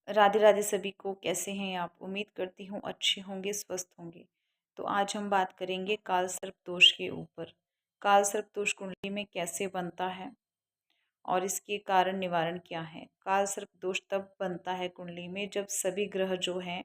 राधे राधे सभी को। कैसे हैं आप? उम्मीद करती हूँ अच्छे होंगे, स्वस्थ होंगे। तो आज हम बात करेंगे काल सर्प दोष के ऊपर। काल सर्प दोष कुंडली में कैसे बनता है और इसके कारण निवारण क्या है। काल सर्प दोष तब बनता है कुंडली में जब सभी ग्रह जो हैं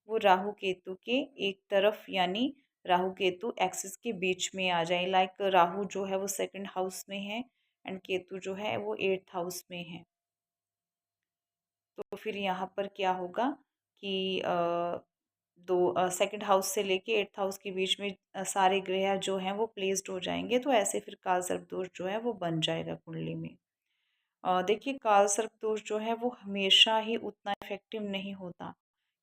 वो राहु केतु के एक तरफ, यानी राहु केतु एक्सिस के बीच में आ जाए। लाइक राहु जो है वो सेकंड हाउस में है एंड केतु जो है वो एट्थ हाउस में है। तो फिर यहाँ पर क्या होगा कि दो सेकंड हाउस से लेके एट्थ हाउस के बीच में सारे ग्रह जो हैं वो प्लेस्ड हो जाएंगे। तो ऐसे फिर काल सर्प दोष जो है वो बन जाएगा कुंडली में। देखिए, काल सर्प दोष जो है वो हमेशा ही उतना इफेक्टिव नहीं होता,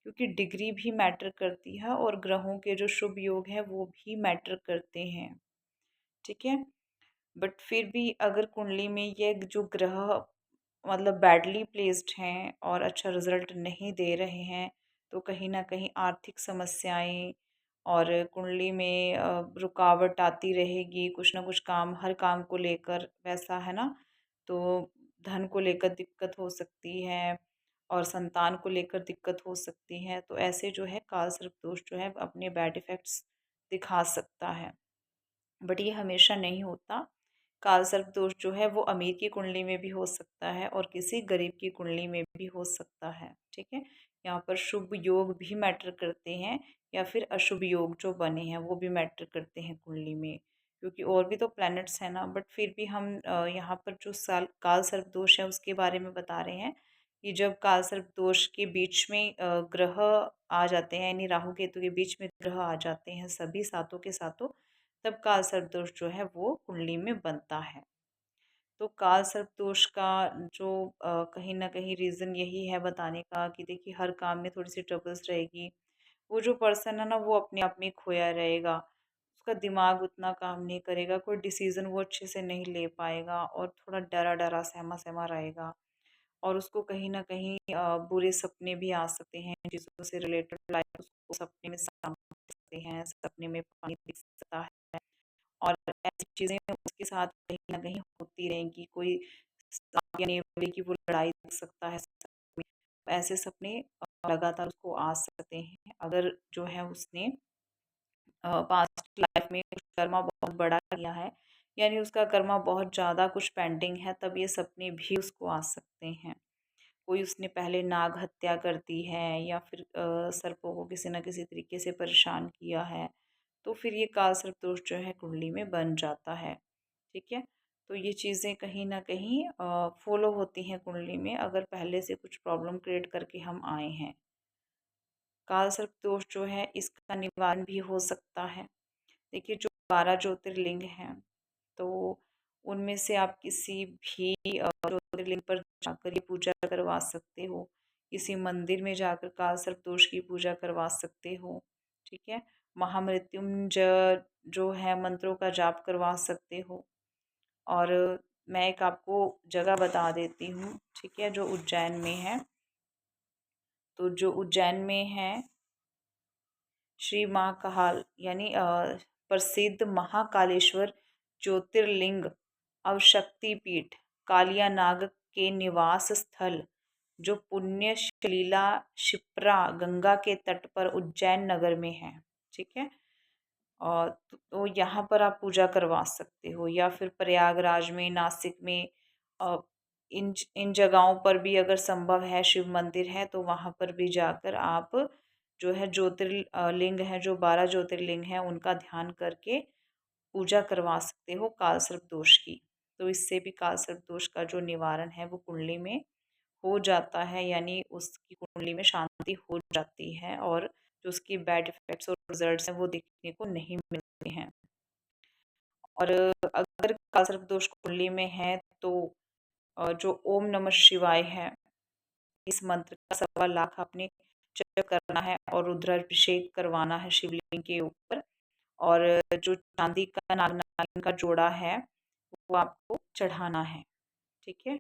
क्योंकि डिग्री भी मैटर करती है और ग्रहों के जो शुभ योग है वो भी मैटर करते हैं। ठीक है, बट फिर भी अगर कुंडली में ये जो ग्रह मतलब बैडली प्लेस्ड हैं और अच्छा रिजल्ट नहीं दे रहे हैं, तो कहीं ना कहीं आर्थिक समस्याएं और कुंडली में रुकावट आती रहेगी। कुछ ना कुछ काम, हर काम को लेकर वैसा है ना, तो धन को लेकर दिक्कत हो सकती है और संतान को लेकर दिक्कत हो सकती है। तो ऐसे जो है काल सर्प दोष जो है अपने बैड इफ़ेक्ट्स दिखा सकता है, बट ये हमेशा नहीं होता। काल सर्प दोष जो है वो अमीर की कुंडली में भी हो सकता है और किसी गरीब की कुंडली में भी हो सकता है। ठीक है, यहाँ पर शुभ योग भी मैटर करते हैं या फिर अशुभ योग जो बने हैं वो भी मैटर करते हैं कुंडली में, क्योंकि और भी तो प्लैनेट्स हैं ना। बट फिर भी हम यहाँ पर जो साल काल सर्प दोष है उसके बारे में बता रहे हैं कि जब काल सर्प दोष के बीच में ग्रह आ जाते हैं, यानी राहु केतु के बीच में ग्रह आ जाते हैं सभी सातों के सातों, तब काल सर्प दोष जो है वो कुंडली में बनता है। तो काल सर्प दोष का जो कहीं ना कहीं रीज़न यही है बताने का कि देखिए, हर काम में थोड़ी सी ट्रबल्स रहेगी। वो जो पर्सन है ना वो अपने आप में खोया रहेगा, उसका दिमाग उतना काम नहीं करेगा, कोई डिसीजन वो अच्छे से नहीं ले पाएगा और थोड़ा डरा डरा सहमा सहमा रहेगा। और उसको कहीं न कहीं बुरे सपने भी आ सकते हैं चीज़ों से रिलेटेड। लाइक उसको सपने में सांप दिख सकते हैं, सपने में पानी दिख सकता है और ऐसी चीज़ें उसके साथ कहीं न कहीं होती रहेंगी। कोई सांप या नेवले की वो लड़ाई देख सकता है सपने में। ऐसे सपने लगातार उसको आ सकते हैं अगर जो है उसने पास्ट लाइफ में कुछ कर्मा बहुत बड़ा किया है, यानी उसका कर्मा बहुत ज़्यादा कुछ पेंडिंग है, तब ये सपने भी उसको आ सकते हैं। कोई उसने पहले नाग हत्या कर दी है या फिर सर्पों को किसी न किसी तरीके से परेशान किया है, तो फिर ये काल सर्प दोष जो है कुंडली में बन जाता है। ठीक है, तो ये चीज़ें कहीं न कहीं फॉलो होती हैं कुंडली में अगर पहले से कुछ प्रॉब्लम क्रिएट करके हम आए हैं। काल सर्प दोष जो है इसका निवारण भी हो सकता है। देखिए, जो 12 ज्योतिर्लिंग हैं, तो उनमें से आप किसी भी ज्योतिर्लिंग पर जाकर ये पूजा करवा सकते हो। किसी मंदिर में जाकर काल सर्प दोष की पूजा करवा सकते हो। ठीक है, महामृत्युंजय जो है मंत्रों का जाप करवा सकते हो। और मैं एक आपको जगह बता देती हूँ, ठीक है, जो उज्जैन में है। तो जो उज्जैन में है श्री महाकाल, यानी प्रसिद्ध महाकालेश्वर ज्योतिर्लिंग अवशक्ति पीठ, कालिया नाग के निवास स्थल, जो पुण्य सलीला शिप्रा गंगा के तट पर उज्जैन नगर में है। ठीक है, और तो यहाँ पर आप पूजा करवा सकते हो, या फिर प्रयागराज में, नासिक में, अ, इन जगहों पर भी अगर संभव है, शिव मंदिर है तो वहाँ पर भी जाकर आप जो है ज्योतिर्लिंग है, जो 12 ज्योतिर्लिंग हैं उनका ध्यान करके पूजा करवा सकते हो काल सर्प दोष की। तो इससे भी काल सर्प दोष का जो निवारण है वो कुंडली में हो जाता है, यानी उसकी कुंडली में शांति हो जाती है और जो उसकी बैड इफेक्ट्स और रिजल्ट्स हैं वो देखने को नहीं मिलते हैं। और अगर काल सर्प दोष कुंडली में है तो जो ओम नमः शिवाय है, इस मंत्र का 1.25 लाख आपने जप करना है और रुद्राभिषेक करवाना है शिवलिंग के ऊपर। और जो चांदी का नाग नागिन का जोड़ा है वो आपको चढ़ाना है। ठीक है,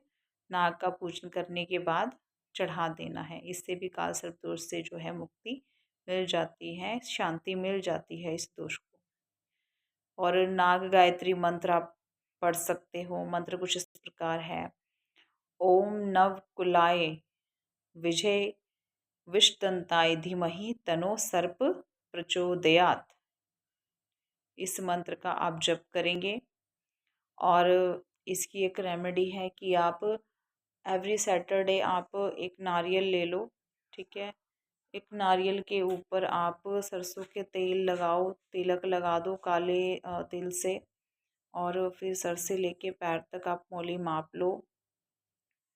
नाग का पूजन करने के बाद चढ़ा देना है। इससे भी काल सर्प दोष से जो है मुक्ति मिल जाती है, शांति मिल जाती है इस दोष को। और नाग गायत्री मंत्र आप पढ़ सकते हो। मंत्र कुछ इस प्रकार है: ओम नव कुलाय विजय विष्टदंताय धीमहि तनो सर्प प्रचोदयात। इस मंत्र का आप जप करेंगे। और इसकी एक रेमेडी है कि आप एवरी सैटरडे आप एक नारियल ले लो, ठीक है। एक नारियल के ऊपर आप सरसों के तेल लगाओ, तिलक लगा दो काले तिल से। और फिर सर से लेके पैर तक आप मोली माप लो।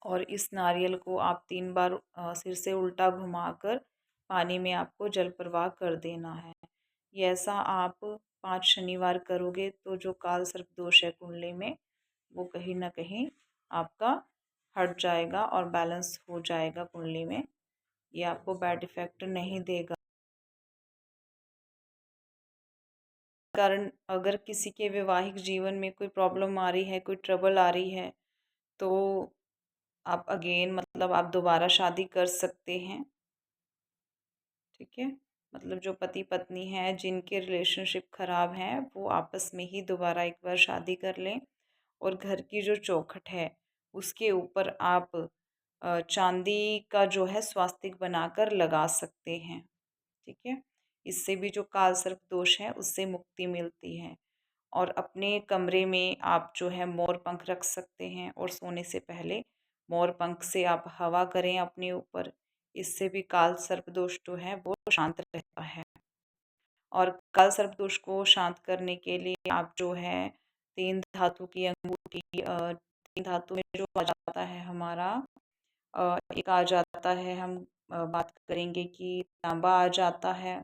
और इस नारियल को आप 3 बार सिर से उल्टा घुमाकर पानी में आपको जल प्रवाह कर देना है। ये ऐसा आप 5 शनिवार करोगे तो जो काल सर्प दोष है कुंडली में वो कहीं ना कहीं आपका हट जाएगा और बैलेंस हो जाएगा कुंडली में। ये आपको बैड इफेक्ट नहीं देगा। कारण अगर किसी के वैवाहिक जीवन में कोई प्रॉब्लम आ रही है, कोई ट्रबल आ रही है, तो आप अगेन मतलब आप दोबारा शादी कर सकते हैं, ठीक है। मतलब जो पति पत्नी हैं जिनके रिलेशनशिप ख़राब हैं वो आपस में ही दोबारा एक बार शादी कर लें। और घर की जो चौखट है उसके ऊपर आप चांदी का जो है स्वास्तिक बनाकर लगा सकते हैं, ठीक है। इससे भी जो काल सर्प दोष है उससे मुक्ति मिलती है। और अपने कमरे में आप जो है मोर पंख रख सकते हैं और सोने से पहले मोर पंख से आप हवा करें अपने ऊपर। इससे भी काल सर्प दोष जो है वो शांत रहता है। और काल सर्प दोष को शांत करने के लिए आप जो है 3 धातु की अंगूठी 3 धातु में जो आ जाता है हमारा एक आ जाता है, हम बात करेंगे कि तांबा आ जाता है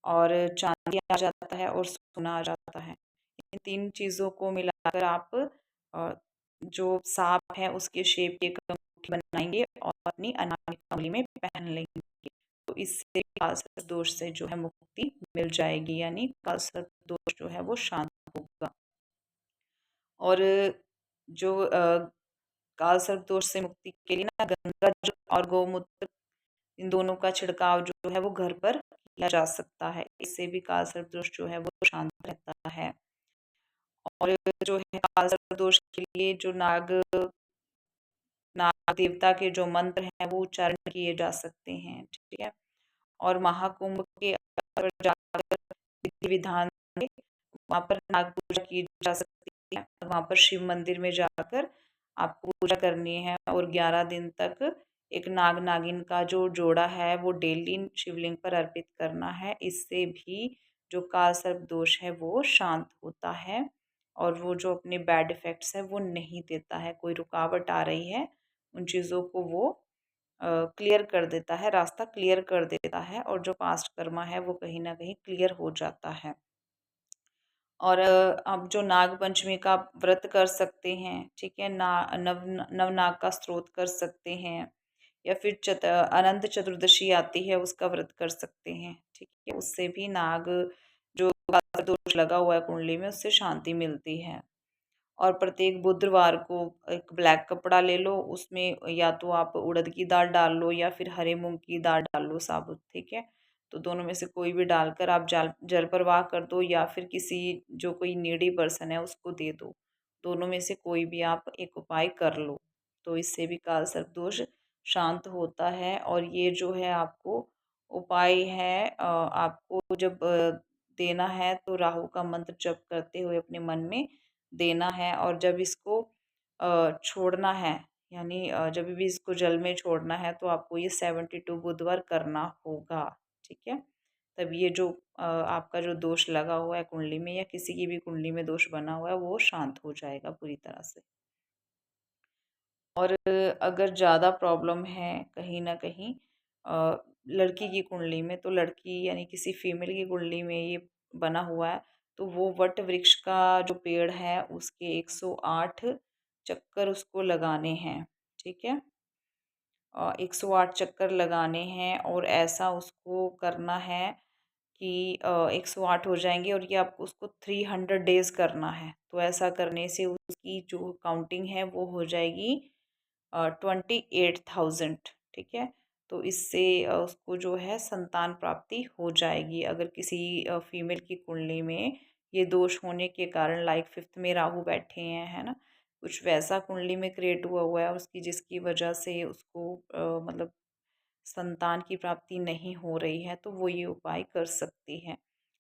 और चांदी आ जाता है और सोना आ जाता है। इन 3 चीज़ों को मिलाकर आप जो सांप है उसके शेप की एक अंगूठी बनाएंगे और अपनी अनामिका उंगली में पहन लेंगे। तो इससे काल सर्प दोष से जो है मुक्ति मिल जाएगी, यानी काल सर्प दोष जो है वो शांत होगा। और जो काल सर्प दोष से मुक्ति के लिए ना गंगा जल और गौमूत्र इन दोनों का छिड़काव जो है वो घर पर किया जा सकता है। इससे भी काल सर्प दोष जो है वो शांत रहता है। और जो है काल सर्प दोष के लिए जो नाग नाग देवता के जो मंत्र हैं वो उच्चारण किए जा सकते हैं, ठीक है। और महाकुंभ के अवसर पर जाकर विधि विधान से वहाँ पर नाग पूजा की जा सकती है। वहाँ पर शिव मंदिर में जाकर आपको पूजा करनी है और 11 दिन तक एक नाग नागिन का जो जोड़ा है वो डेली शिवलिंग पर अर्पित करना है। इससे भी जो काल सर्प दोष है वो शांत होता है और वो जो अपने बैड इफ़ेक्ट्स है वो नहीं देता है। कोई रुकावट आ रही है उन चीज़ों को वो क्लियर कर देता है, रास्ता क्लियर कर देता है और जो पास्ट कर्मा है वो कहीं न कहीं क्लियर हो जाता है। और आप जो नाग पंचमी का व्रत कर सकते हैं, ठीक है। नवनाग का स्तोत्र कर सकते हैं या फिर अनंत चतुर्दशी आती है उसका व्रत कर सकते हैं, ठीक है। उससे भी नाग जो दोष लगा हुआ है कुंडली में उससे शांति मिलती है। और प्रत्येक बुधवार को एक ब्लैक कपड़ा ले लो, उसमें या तो आप उड़द की दाल डाल लो या फिर हरे मूंग की दाल डाल लो साबुत, ठीक है। तो दोनों में से कोई भी डालकर आप जल जल प्रवाह कर दो या फिर किसी जो कोई नीडी पर्सन है उसको दे दो। दोनों में से कोई भी आप एक उपाय कर लो, तो इससे भी काल सर्प दोष शांत होता है। और ये जो है आपको उपाय है आपको जब देना है तो राहु का मंत्र जप करते हुए अपने मन में देना है। और जब इसको छोड़ना है, यानी जब भी इसको जल में छोड़ना है तो आपको ये 72 बुधवार करना होगा, ठीक है। तब ये जो आपका जो दोष लगा हुआ है कुंडली में या किसी की भी कुंडली में दोष बना हुआ है वो शांत हो जाएगा पूरी तरह से। और अगर ज़्यादा प्रॉब्लम है कहीं न कहीं लड़की की कुंडली में, तो लड़की यानी किसी फीमेल की कुंडली में ये बना हुआ है, तो वो वट वृक्ष का जो पेड़ है उसके 108 चक्कर उसको लगाने हैं, ठीक है। 108 चक्कर लगाने हैं और ऐसा उसको करना है कि 108 हो जाएंगे और ये आपको उसको 300 डेज़ करना है। तो ऐसा करने से उसकी जो काउंटिंग है वो हो जाएगी 28,000, ठीक है। तो इससे उसको जो है संतान प्राप्ति हो जाएगी। अगर किसी फीमेल की कुंडली में ये दोष होने के कारण लाइक 5th में राहु बैठे हैं, है ना, कुछ वैसा कुंडली में क्रिएट हुआ हुआ है उसकी जिसकी वजह से उसको मतलब संतान की प्राप्ति नहीं हो रही है तो वो ये उपाय कर सकती है।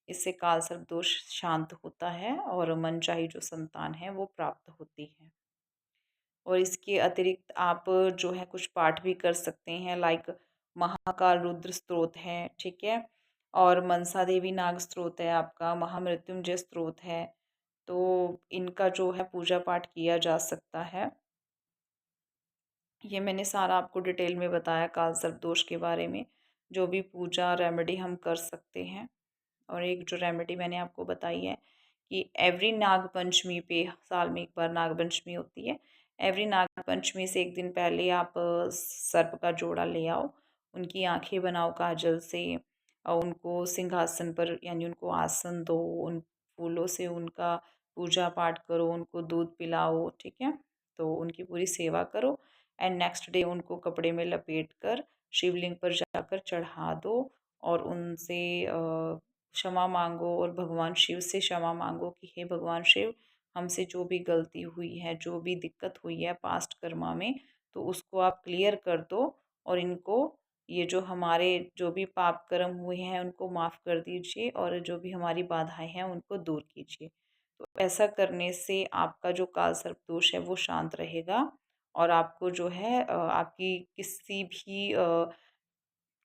इससे काल सर्प दोष शांत होता है और मनचाही जो संतान है वो प्राप्त होती है। और इसके अतिरिक्त आप जो है कुछ पाठ भी कर सकते हैं, लाइक महाकाल रुद्र स्तोत्र है, ठीक है, और मनसा देवी नाग स्तोत्र है, आपका महामृत्युंजय स्तोत्र है। तो इनका जो है पूजा पाठ किया जा सकता है। ये मैंने सारा आपको डिटेल में बताया काल सर्प दोष के बारे में, जो भी पूजा रेमेडी हम कर सकते हैं। और एक जो रेमेडी मैंने आपको बताई है कि एवरी नाग पंचमी पे, साल में एक बार नाग पंचमी होती है, एवरी नाग पंचमी से एक दिन पहले आप सर्प का जोड़ा ले आओ, उनकी आंखें बनाओ काजल से, और उनको सिंहासन पर यानी उनको आसन दो, उन फूलों से उनका पूजा पाठ करो, उनको दूध पिलाओ, ठीक है, तो उनकी पूरी सेवा करो। एंड नेक्स्ट डे उनको कपड़े में लपेट कर शिवलिंग पर जाकर चढ़ा दो और उनसे क्षमा मांगो और भगवान शिव से क्षमा मांगो कि हे भगवान शिव, हमसे जो भी गलती हुई है, जो भी दिक्कत हुई है पास्ट कर्मा में, तो उसको आप क्लियर कर दो और इनको, ये जो हमारे जो भी पाप कर्म हुए हैं उनको माफ़ कर दीजिए और जो भी हमारी बाधाएं हैं उनको दूर कीजिए। तो ऐसा करने से आपका जो काल सर्प दोष है वो शांत रहेगा और आपको जो है आपकी किसी भी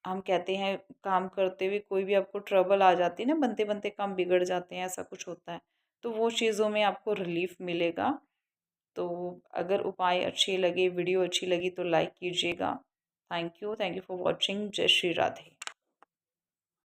हम कहते हैं काम करते हुए कोई भी आपको ट्रबल आ जाती है ना, बनते बनते काम बिगड़ जाते हैं, ऐसा कुछ होता है, तो वो चीज़ों में आपको रिलीफ मिलेगा। तो अगर उपाय अच्छे लगे, वीडियो अच्छी लगी तो लाइक कीजिएगा। Thank you for watching. जय श्री राधे।